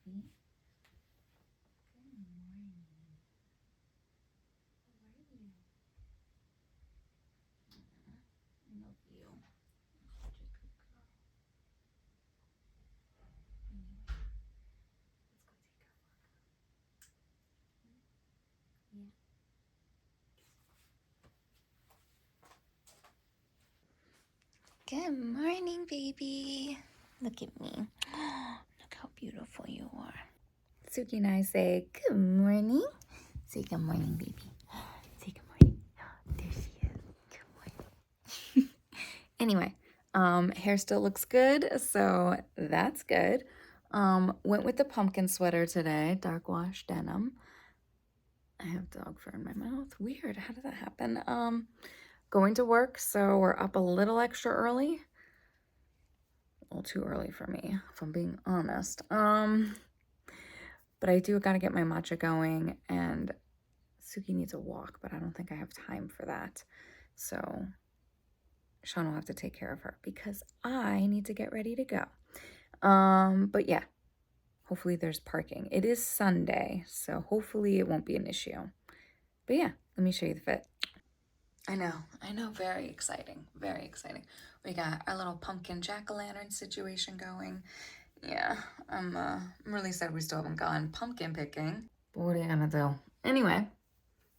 puppy. Good morning. How are you? I love you. Such a good girl. Anyway, let's go take a walk. Yeah. Good morning, baby. Look at me. Look how beautiful you are. Suki and I say good morning. Say good morning, baby. Say good morning. There she is. Good morning. Anyway, hair still looks good, so that's good. Went with the pumpkin sweater today, dark wash denim. I have dog fur in my mouth. Weird. How did that happen? Going to work, so we're up a little extra early. A little too early for me, if I'm being honest. But I do gotta get my matcha going, and Suki needs a walk, but I don't think I have time for that. So Sean will have to take care of her because I need to get ready to go. But yeah, hopefully there's parking. It is Sunday, so hopefully it won't be an issue. But yeah, let me show you the fit. I know, very exciting, very exciting. We got our little pumpkin jack-o'-lantern situation going. Yeah, I'm really sad we still haven't gone pumpkin picking, but what are you gonna do? Anyway,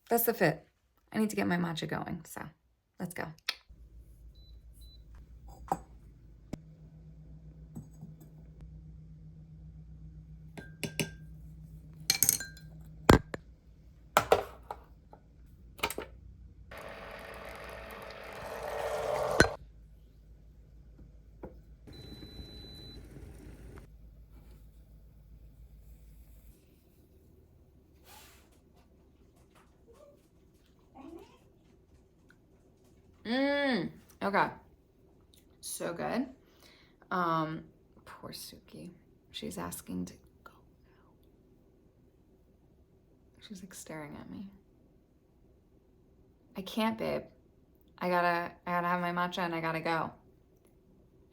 that's the fit. I need to get my matcha going, so let's go. Okay. So good. Poor Suki. She's asking to go now. She's like staring at me. I can't, babe. I gotta have my matcha and I gotta go.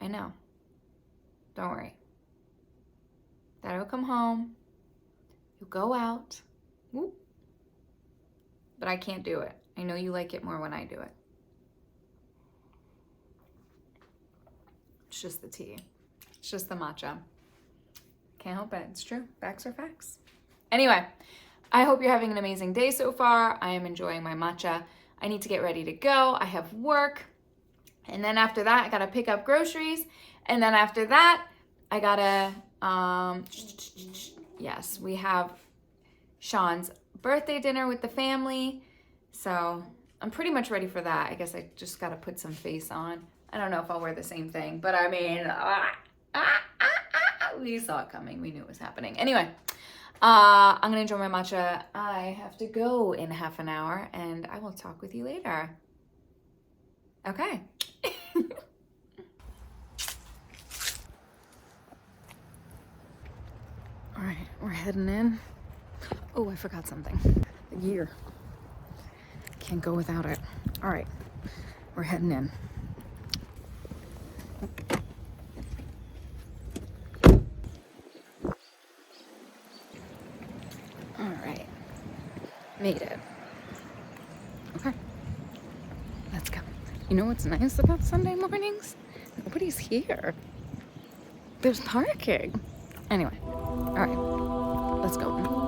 I know. Don't worry. Dad'll come home. You'll go out. Whoop. But I can't do it. I know you like it more when I do it. It's just the tea. It's just the matcha. Can't help it. It's true. Facts are facts. Anyway, I hope you're having an amazing day so far. I am enjoying my matcha. I need to get ready to go. I have work. And then after that, I gotta pick up groceries. And then after that, I gotta, yes, we have Sean's birthday dinner with the family. So I'm pretty much ready for that. I guess I just gotta put some face on. I don't know if I'll wear the same thing, but I mean, we saw it coming. We knew it was happening. Anyway, I'm gonna enjoy my matcha. I have to go in half an hour and I will talk with you later. Okay. All right, we're heading in. Oh, I forgot something. The gear. Can't go without it. All right, we're heading in. All right, made it. Okay, let's go. You know what's nice about Sunday mornings? Nobody's here. There's parking. Anyway, all right, let's go.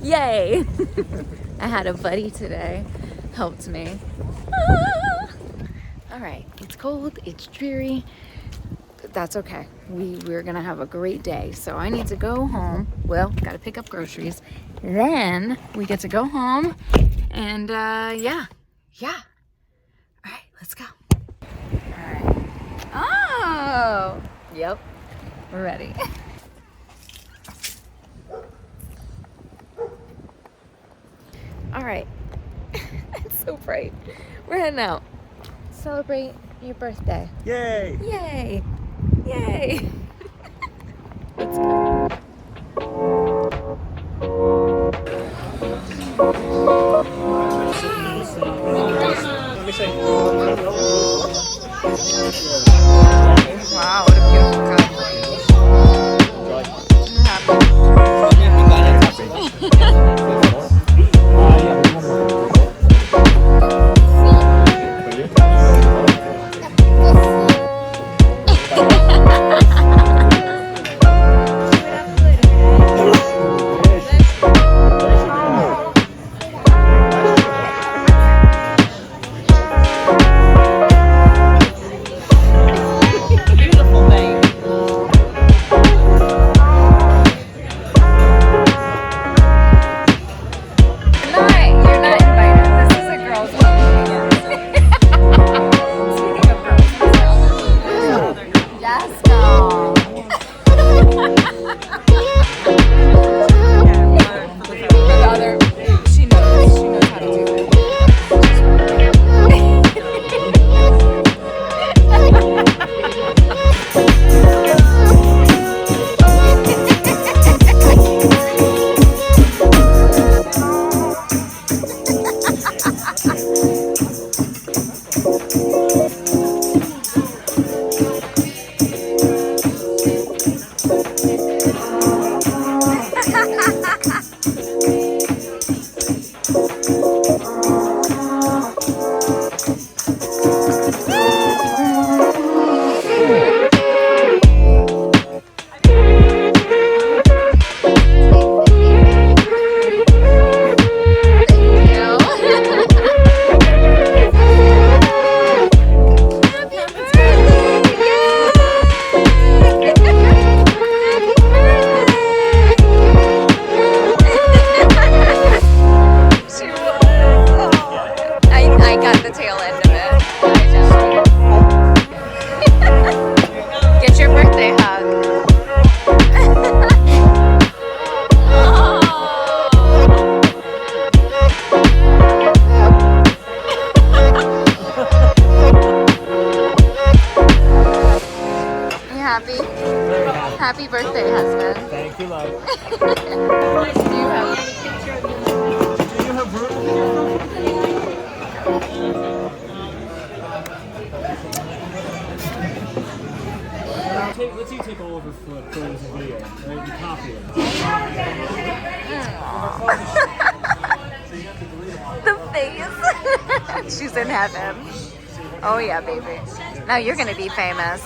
Yay! I had a buddy today, helped me. Ah! All right, it's cold, it's dreary. that's okay. We're gonna have a great day. So I need to go home. Well, gotta pick up groceries. Then we get to go home and yeah. All right, let's go. All right. Oh, yep, we're ready. All right, it's so bright. We're heading out. Celebrate your birthday. Yay! Yay! Yay! Let's go. Let me see. Wow, what a beautiful cup. Happy birthday, husband. Thank you, love. Do you have... Do you have room? Let's see you take all over photos and video. Right? You copy it. The face. She's in heaven. Oh yeah, baby. Now you're gonna be famous.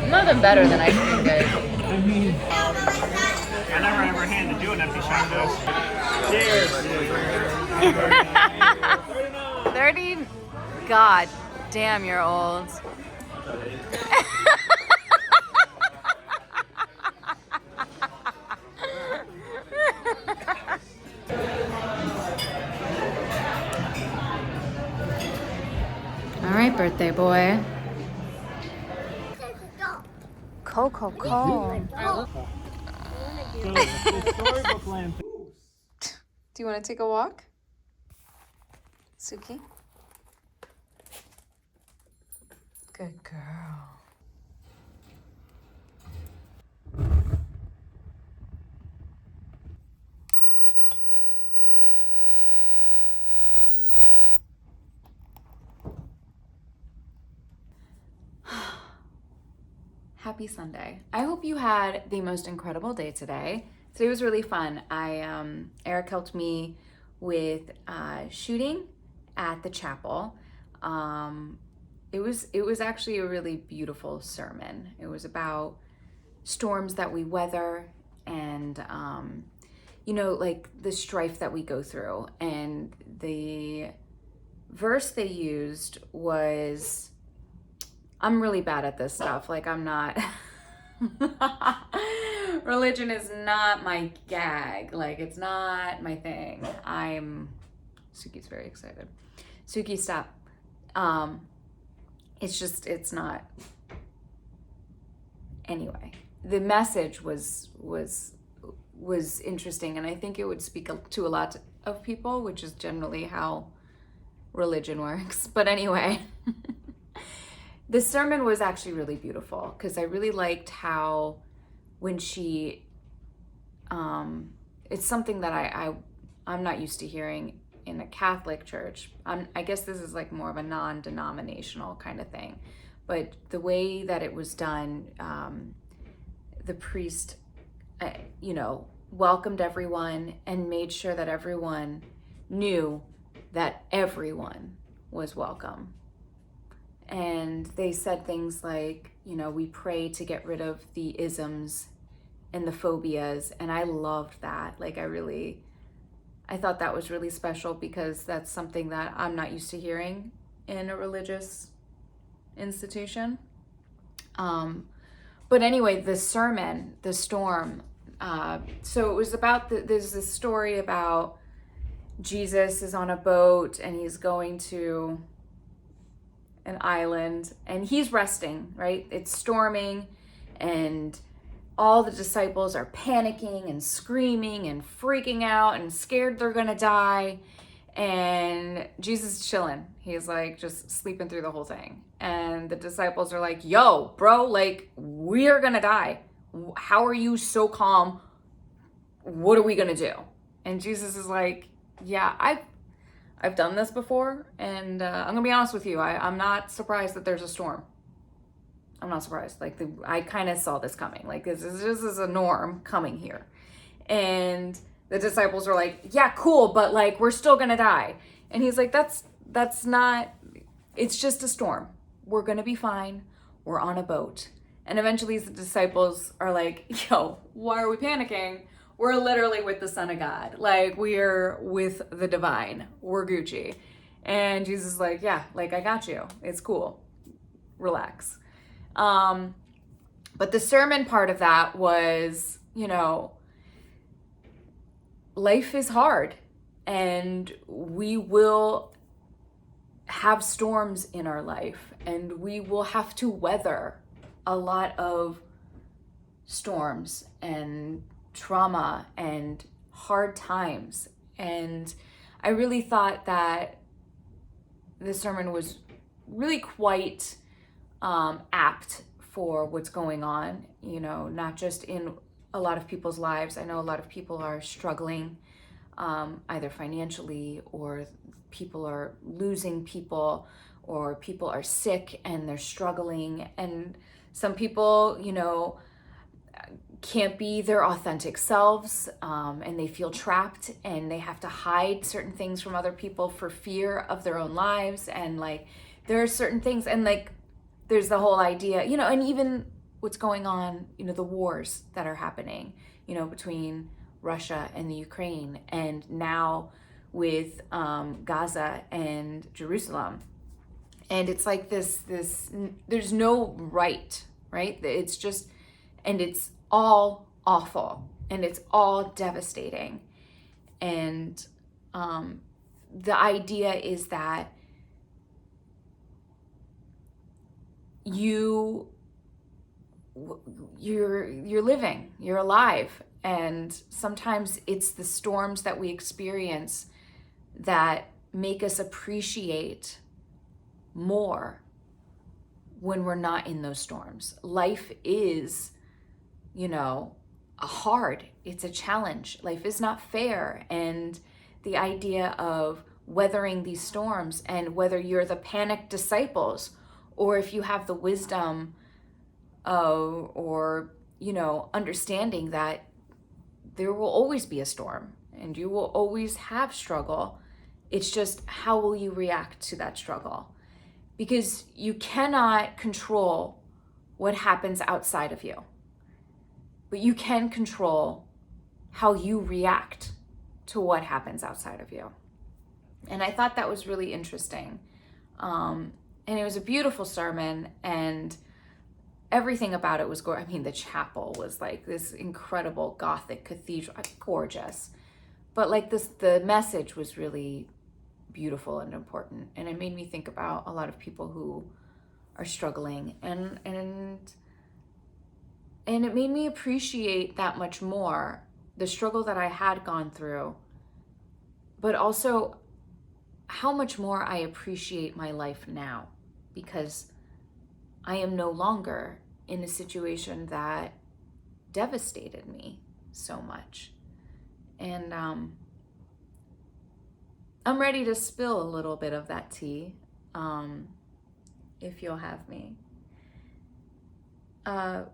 Nothing better than ice cream, guys. I mean, I never ever handed you an empty shot of this. Cheers. 30. God damn, you're old. All right, birthday boy. Coco. Do you want to take a walk? Suki? Good girl. Happy Sunday. I hope you had the most incredible day today. Today was really fun. Eric helped me with shooting at the chapel. It was actually a really beautiful sermon. It was about storms that we weather, and you know, like the strife that we go through. And the verse they used was, I'm really bad at this stuff. Like, I'm not, religion is not my gag. Like, it's not my thing. Suki's very excited. Suki, stop. It's not. Anyway, the message was interesting, and I think it would speak to a lot of people, which is generally how religion works. But anyway, the sermon was actually really beautiful, because I really liked how when she, it's something that I'm not used to hearing in a Catholic church. I guess this is like more of a non-denominational kind of thing. But the way that it was done, the priest, welcomed everyone and made sure that everyone knew that everyone was welcome. And they said things like, we pray to get rid of the isms and the phobias. And I loved that. Like, I thought that was really special, because that's something that I'm not used to hearing in a religious institution. But anyway, the sermon, the storm. So it was about, there's this story about Jesus is on a boat and he's going to an island and he's resting, right? It's storming and all the disciples are panicking and screaming and freaking out and scared they're gonna die. And Jesus is chilling. He's like just sleeping through the whole thing. And the disciples are like, yo, bro, like, we are gonna die. How are you so calm? What are we gonna do? And Jesus is like, yeah, I've done this before. And I'm gonna be honest with you. I'm not surprised that there's a storm. I'm not surprised. Like, I kind of saw this coming. Like, this is a norm coming here. And the disciples are like, yeah, cool, but like, we're still gonna die. And he's like, that's not, it's just a storm. We're gonna be fine. We're on a boat. And eventually the disciples are like, yo, why are we panicking? We're literally with the Son of God. Like, we're with the divine. We're Gucci. And Jesus is like, yeah, like, I got you. It's cool. Relax. But the sermon part of that was, life is hard and we will have storms in our life and we will have to weather a lot of storms and trauma and hard times. And I really thought that this sermon was really quite apt for what's going on, not just in a lot of people's lives. I know a lot of people are struggling, either financially, or people are losing people, or people are sick and they're struggling. And some people, can't be their authentic selves, and they feel trapped and they have to hide certain things from other people for fear of their own lives. And like, there are certain things, and like, there's the whole idea, and even what's going on, the wars that are happening, between Russia and the Ukraine, and now with Gaza and Jerusalem. And it's like this, there's no right? It's just, and it's all awful and it's all devastating. And the idea is that you're living, you're alive. And sometimes it's the storms that we experience that make us appreciate more when we're not in those storms. Life is, hard. It's a challenge. Life is not fair. And the idea of weathering these storms, and whether you're the panicked disciples or if you have the wisdom or understanding that there will always be a storm and you will always have struggle. It's just, how will you react to that struggle? Because you cannot control what happens outside of you, but you can control how you react to what happens outside of you. And I thought that was really interesting. And it was a beautiful sermon, and everything about it was gorgeous. I mean, the chapel was like this incredible Gothic cathedral, gorgeous. But like this, the message was really beautiful and important. And it made me think about a lot of people who are struggling, and it made me appreciate that much more the struggle that I had gone through, but also how much more I appreciate my life now, because I am no longer in a situation that devastated me so much. And I'm ready to spill a little bit of that tea, if you'll have me. A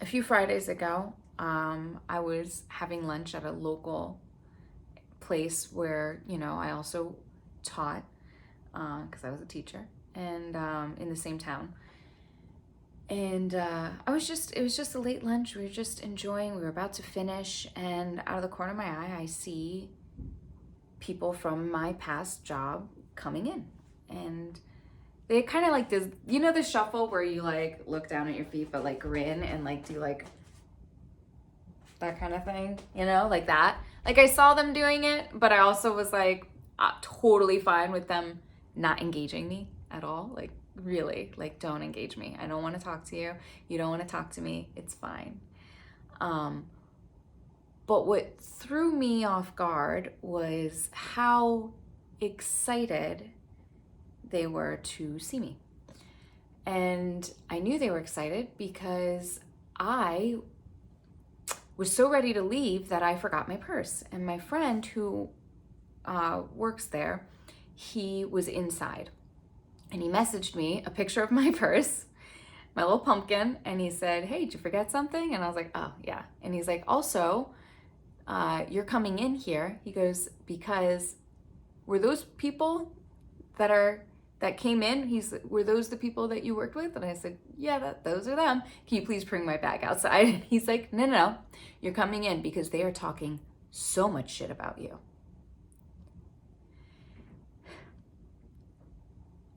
few Fridays ago, I was having lunch at a local place where, I also taught, because I was a teacher, and in the same town. And it was just a late lunch. We were just enjoying, we were about to finish, and out of the corner of my eye, I see people from my past job coming in. And they kind of like this, the shuffle where you like look down at your feet, but like grin and like do like that kind of thing, like that. Like I saw them doing it, but I also was like totally fine with them not engaging me at all. Like really, like don't engage me. I don't want to talk to you. You don't want to talk to me. It's fine. But what threw me off guard was how excited they were to see me. And I knew they were excited because I was so ready to leave that I forgot my purse. And my friend who works there, he was inside. And he messaged me a picture of my purse, my little pumpkin, and he said, "Hey, did you forget something?" And I was like, "Oh, yeah." And he's like, "Also, you're coming in here." He goes, "Because were those people that came in, were those the people that you worked with?" And I said, "Yeah, those are them. Can you please bring my bag outside?" And he's like, No. You're coming in because they are talking so much shit about you."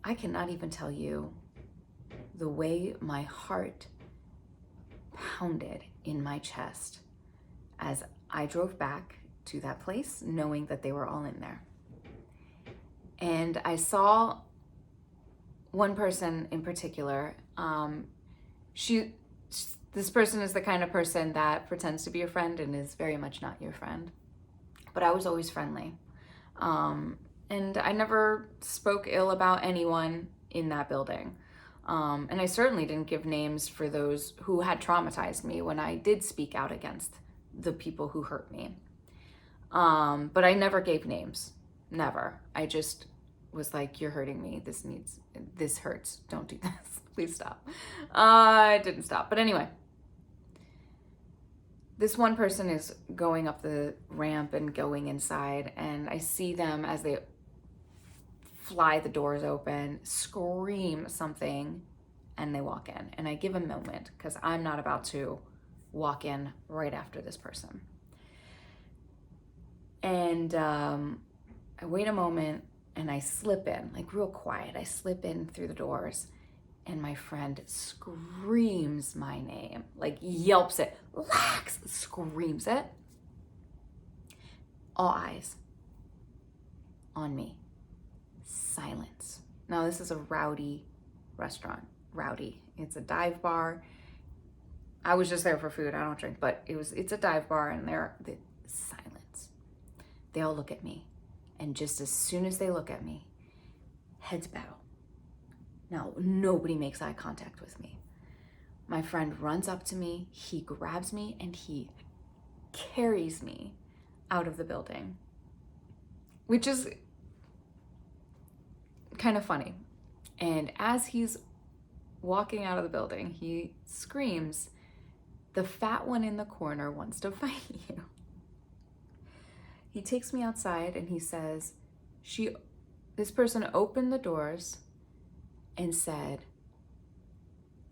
I cannot even tell you the way my heart pounded in my chest as I drove back to that place, knowing that they were all in there. And I saw one person in particular. This person is the kind of person that pretends to be your friend and is very much not your friend. But I was always friendly. And I never spoke ill about anyone in that building. And I certainly didn't give names for those who had traumatized me when I did speak out against the people who hurt me. But I never gave names. Never. I just was like, "You're hurting me. This hurts. Don't do this. Please stop." I didn't stop. But anyway, this one person is going up the ramp and going inside, and I see them as they fly the doors open, scream something, and they walk in. And I give a moment because I'm not about to walk in right after this person. And I wait a moment and I slip in, like real quiet. I slip in through the doors, and my friend screams my name, like yelps it, "Lex!" Screams it. All eyes on me. Silence. Now, this is a rowdy restaurant. Rowdy. It's a dive bar. I was just there for food. I don't drink, but it's a dive bar, and the silence. They all look at me, and just as soon as they look at me, heads bow. Now, nobody makes eye contact with me. My friend runs up to me, he grabs me, and he carries me out of the building, which is kind of funny. And as he's walking out of the building, he screams, "The fat one in the corner wants to fight you." He takes me outside and he says, this person opened the doors and said,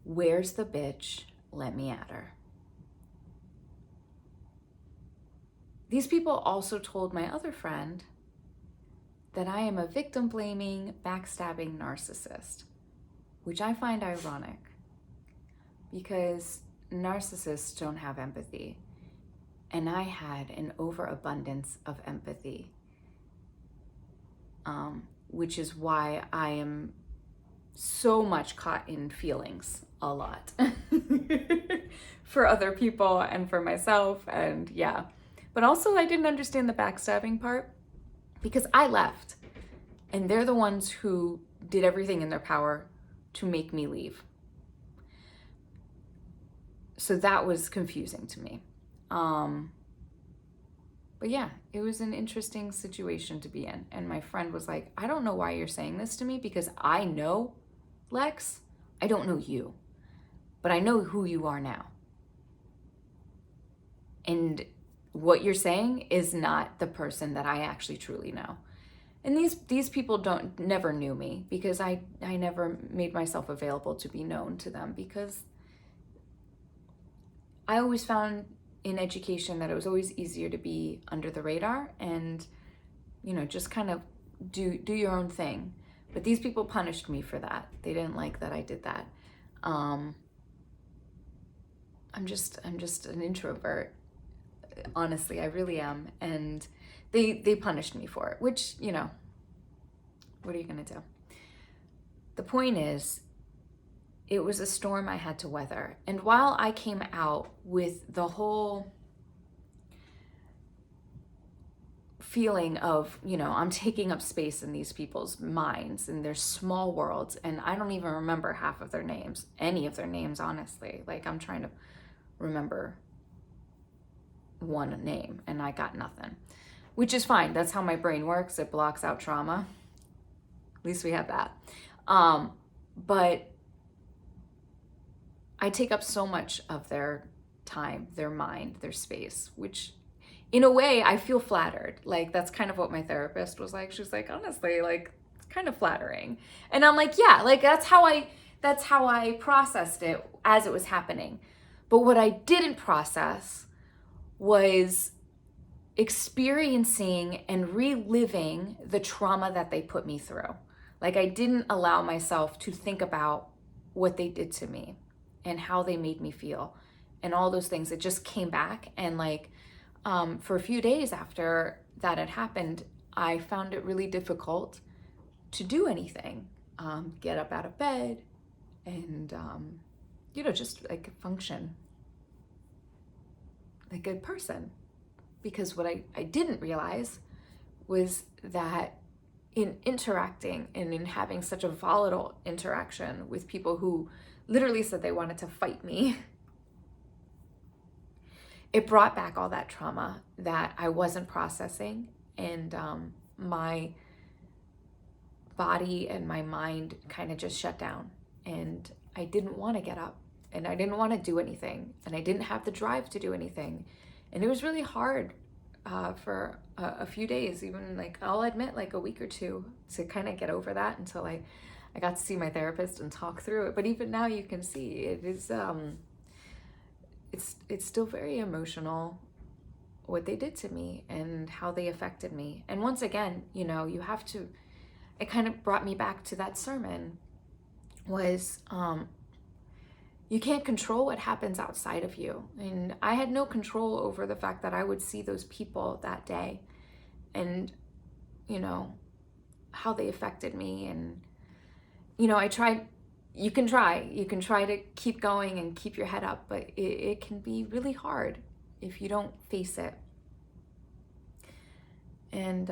"Where's the bitch? Let me at her." these people also told my other friend that I am a victim-blaming, backstabbing narcissist, which I find ironic because narcissists don't have empathy. And I had an overabundance of empathy, which is why I am so much caught in feelings a lot for other people and for myself. And yeah, but also I didn't understand the backstabbing part because I left and they're the ones who did everything in their power to make me leave. So that was confusing to me. But yeah, it was an interesting situation to be in. And my friend was like, I don't know why you're saying this to me because I know Lex, I don't know you, but I know who you are now. And what you're saying is not the person that I actually truly know. And these people never knew me because I never made myself available to be known to them because I always found in education that it was always easier to be under the radar and, you know, just kind of do your own thing. But these people punished me for that. They didn't like that I did that. I'm just an introvert. Honestly, I really am. And they punished me for it, which, you know, what are you gonna do? The point is, it was a storm I had to weather. And while I came out with the whole feeling of, you know, I'm taking up space in these people's minds and their small worlds, and I don't even remember half of their names, any of their names, honestly. Like, I'm trying to remember one name and I got nothing, which is fine. That's how my brain works. It blocks out trauma. At least we have that. But I take up so much of their time, their mind, their space, which in a way I feel flattered. Like, that's kind of what my therapist was like. She was like, honestly, like, it's kind of flattering. And I'm like, yeah, like that's how I processed it as it was happening. But what I didn't process was experiencing and reliving the trauma that they put me through. Like, I didn't allow myself to think about what they did to me and how they made me feel and all those things. It just came back. And like, for a few days after that had happened, I found it really difficult to do anything, get up out of bed and, you know, just like function like a person. Because what I didn't realize was that in interacting and in having such a volatile interaction with people who literally said they wanted to fight me, it brought back all that trauma that I wasn't processing, and my body and my mind kind of just shut down, and I didn't want to get up, and I didn't want to do anything, and I didn't have the drive to do anything, and it was really hard for a few days, even like, I'll admit, like a week or two to kind of get over that until I got to see my therapist and talk through it. But even now you can see it is, it's still very emotional what they did to me and how they affected me. And once again, you know, you have to, it kind of brought me back to that sermon was, you can't control what happens outside of you. And I had no control over the fact that I would see those people that day and, you know, how they affected me. And, you know, you can try to keep going and keep your head up, but it can be really hard if you don't face it. And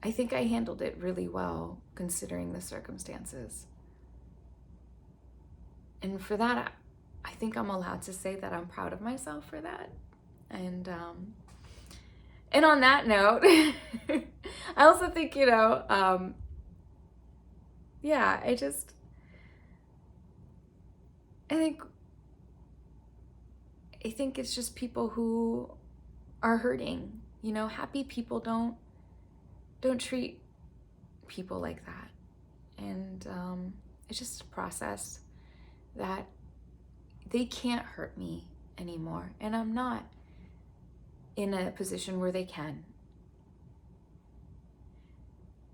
I think I handled it really well considering the circumstances. And for that, I think I'm allowed to say that I'm proud of myself for that. And on that note, I also think, you know, yeah, I think it's just people who are hurting. You know, happy people don't treat people like that. And it's just a process that they can't hurt me anymore, and I'm not in a position where they can.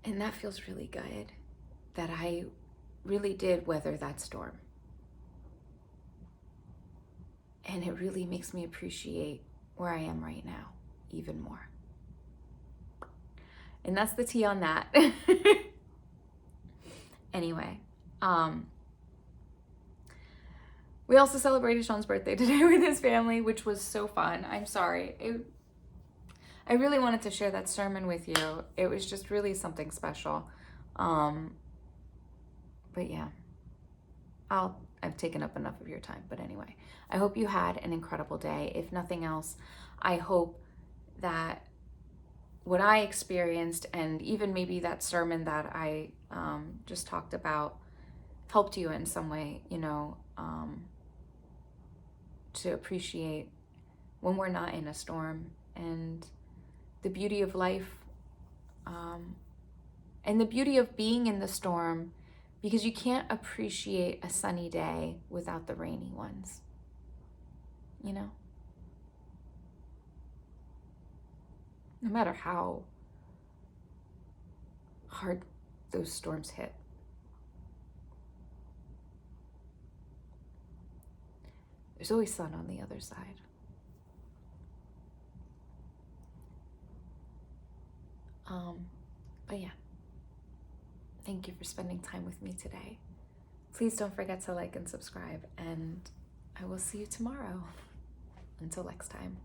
And that feels really good, that I really did weather that storm. And it really makes me appreciate where I am right now even more. And that's the tea on that. Anyway, we also celebrated Sean's birthday today with his family, which was so fun. I'm sorry. I really wanted to share that sermon with you. It was just really something special. But yeah, I've taken up enough of your time. But anyway, I hope you had an incredible day. If nothing else, I hope that what I experienced, and even maybe that sermon that I just talked about, helped you in some way, you know, to appreciate when we're not in a storm, and the beauty of life, and the beauty of being in the storm, because you can't appreciate a sunny day without the rainy ones, you know? No matter how hard those storms hit. There's always sun on the other side. But yeah, thank you for spending time with me today. Please don't forget to like and subscribe, and I will see you tomorrow. Until next time.